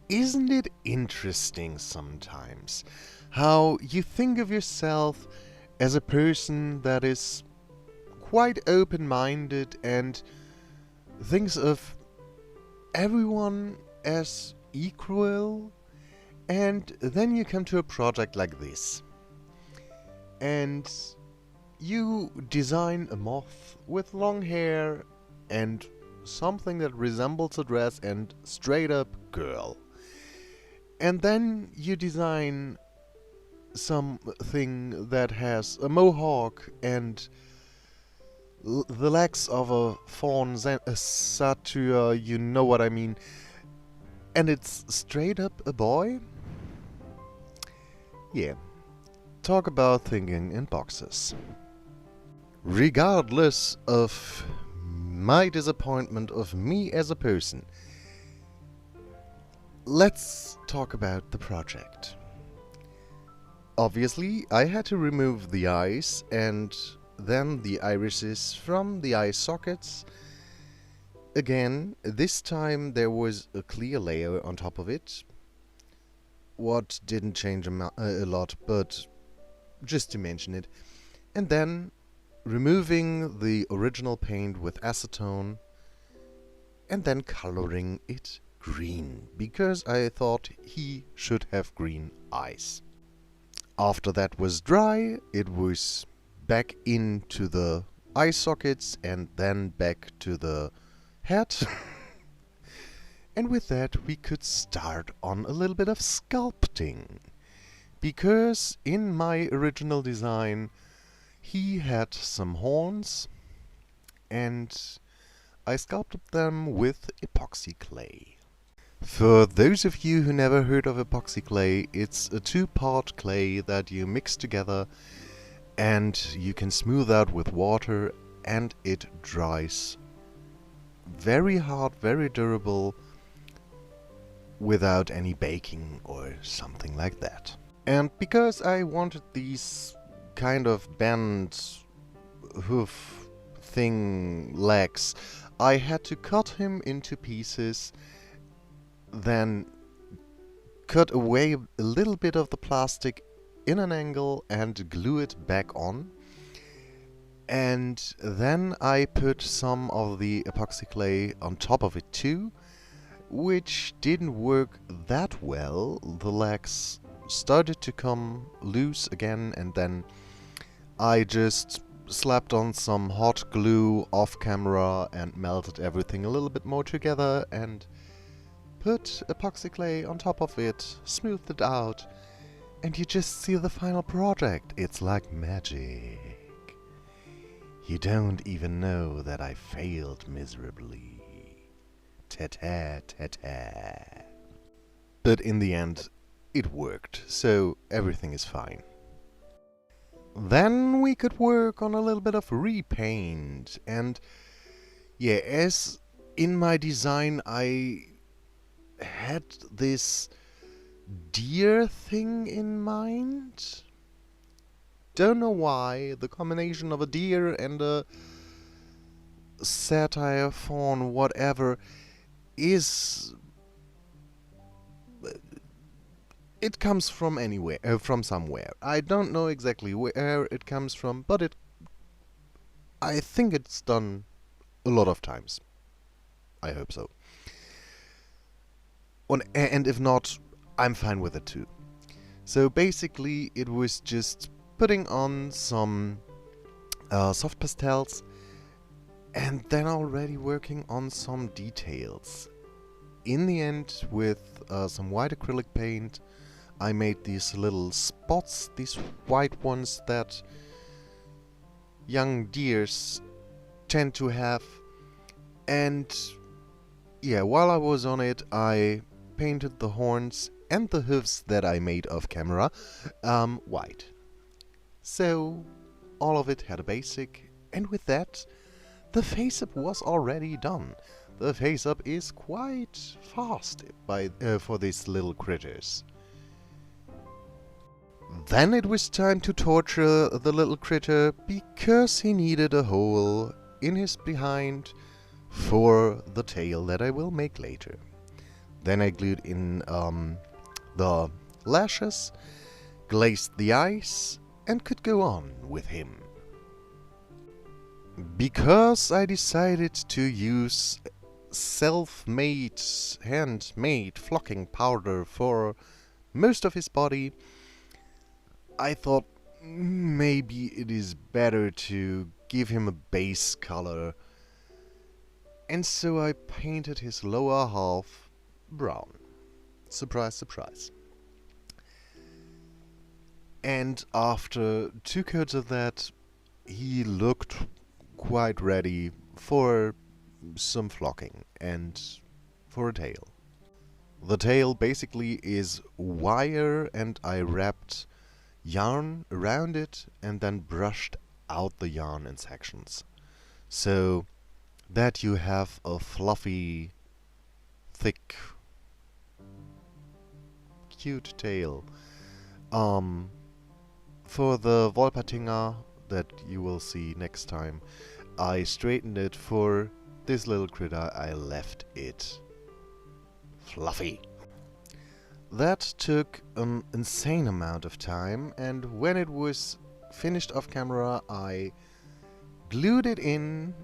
Isn't it interesting sometimes how you think of yourself as a person that is quite open-minded and thinks of everyone as equal, and then you come to a project like this and you design a moth with long hair and something that resembles a dress and straight up girl. And then you design something that has a mohawk and the legs of a fawn, a satyr, you know what I mean. And it's straight up a boy? Yeah, talk about thinking in boxes. Regardless of my disappointment of me as a person, let's talk about the project. Obviously, I had to remove the eyes and then the irises from the eye sockets. Again, this time there was a clear layer on top of it. What didn't change a lot, but just to mention it. And then removing the original paint with acetone and then coloring it green, because I thought he should have green eyes. After that was dry, it was back into the eye sockets and then back to the head. And with that we could start on a little bit of sculpting. Because in my original design he had some horns and I sculpted them with epoxy clay. For those of you who never heard of epoxy clay, it's a two-part clay that you mix together and you can smooth out with water and it dries very hard, very durable, without any baking or something like that. And because I wanted these kind of bent hoof thing legs, I had to cut him into pieces, then cut away a little bit of the plastic in an angle and glue it back on. And then I put some of the epoxy clay on top of it too, which didn't work that well. The legs started to come loose again, and then I just slapped on some hot glue off camera and melted everything a little bit more together and put epoxy clay on top of it, smoothed it out, and you just see the final project. It's like magic. You don't even know that I failed miserably. Ta-ta, ta-ta. But in the end, it worked, so everything is fine. Then we could work on a little bit of repaint, and yeah, as in my design I had this deer thing in mind. Don't know why, the combination of a deer and a satyr, fawn, whatever, is... it comes from anywhere, from somewhere. I don't know exactly where it comes from, but I think it's done a lot of times. I hope so. And if not, I'm fine with it too. So basically it was just putting on some soft pastels and then already working on some details. In the end, with some white acrylic paint, I made these little spots, these white ones that young deers tend to have. And yeah, while I was on it, I painted the horns and the hooves that I made off camera white. So all of it had a basic, and with that the face-up was already done. The face-up is quite fast for these little critters. Then it was time to torture the little critter because he needed a hole in his behind for the tail that I will make later. Then I glued in the lashes, glazed the eyes, and could go on with him. Because I decided to use self-made, handmade flocking powder for most of his body, I thought maybe it is better to give him a base color, and so I painted his lower half brown. Surprise, surprise. And after 2 coats of that, he looked quite ready for some flocking and for a tail. The tail basically is wire, and I wrapped yarn around it and then brushed out the yarn in sections, so that you have a fluffy, thick, cute tail. For the Wolpertinger that you will see next time, I straightened it. For this little critter, I left it fluffy. That took an insane amount of time, and when it was finished off camera, I glued it in,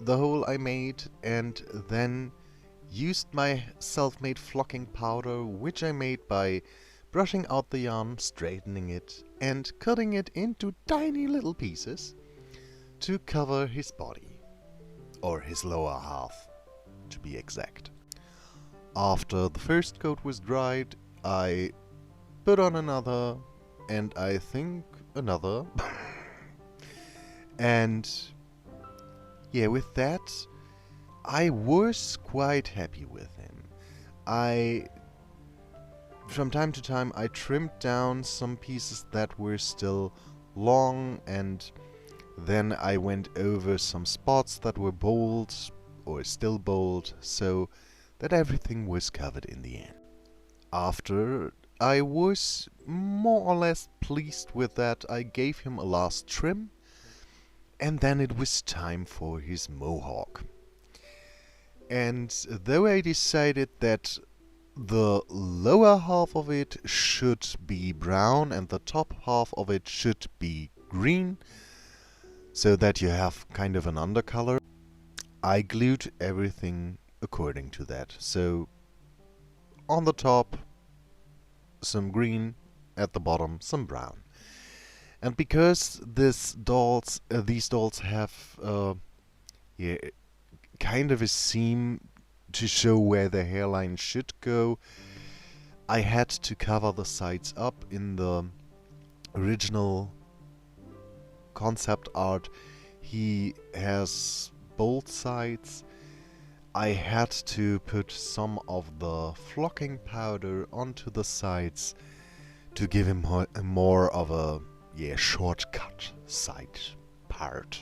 the hole I made, and then used my self-made flocking powder, which I made by brushing out the yarn, straightening it, and cutting it into tiny little pieces to cover his body, or his lower half, to be exact. After the first coat was dried, I put on another, and I think another. And yeah, with that, I was quite happy with him. From time to time, I trimmed down some pieces that were still long, and then I went over some spots that were bold, or still bold, so that everything was covered in the end. After I was more or less pleased with that, I gave him a last trim, and then it was time for his mohawk. And though I decided that the lower half of it should be brown and the top half of it should be green, so that you have kind of an undercolor, I glued everything according to that. So on the top some green, at the bottom some brown. And because these dolls have yeah, kind of a seam to show where the hairline should go, I had to cover the sides up. In the original concept art, he has bold sides. I had to put some of the flocking powder onto the sides to give him more of a shortcut side part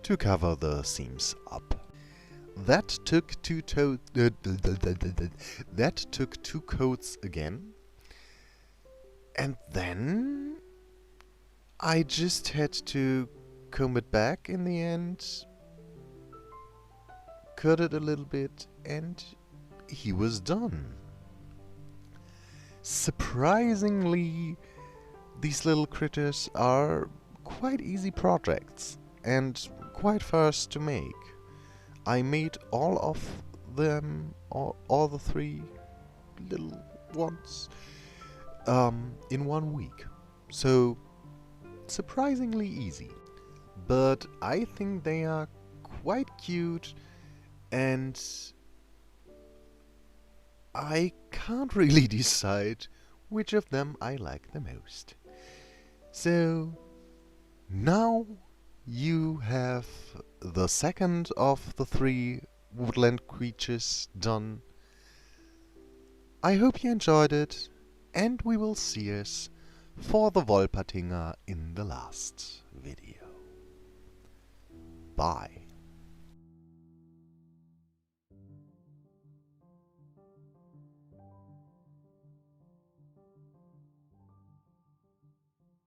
to cover the seams up. That took two coats again, and then I just had to comb it back in the end, cut it a little bit, and he was done. Surprisingly, these little critters are quite easy projects and quite fast to make. I made all of them, all the 3 little ones, in 1 week. So, surprisingly easy. But I think they are quite cute, and I can't really decide which of them I like the most. So, now you have the second of the 3 woodland creatures done. I hope you enjoyed it, and we will see us for the Wolpertinger in the last video. Bye.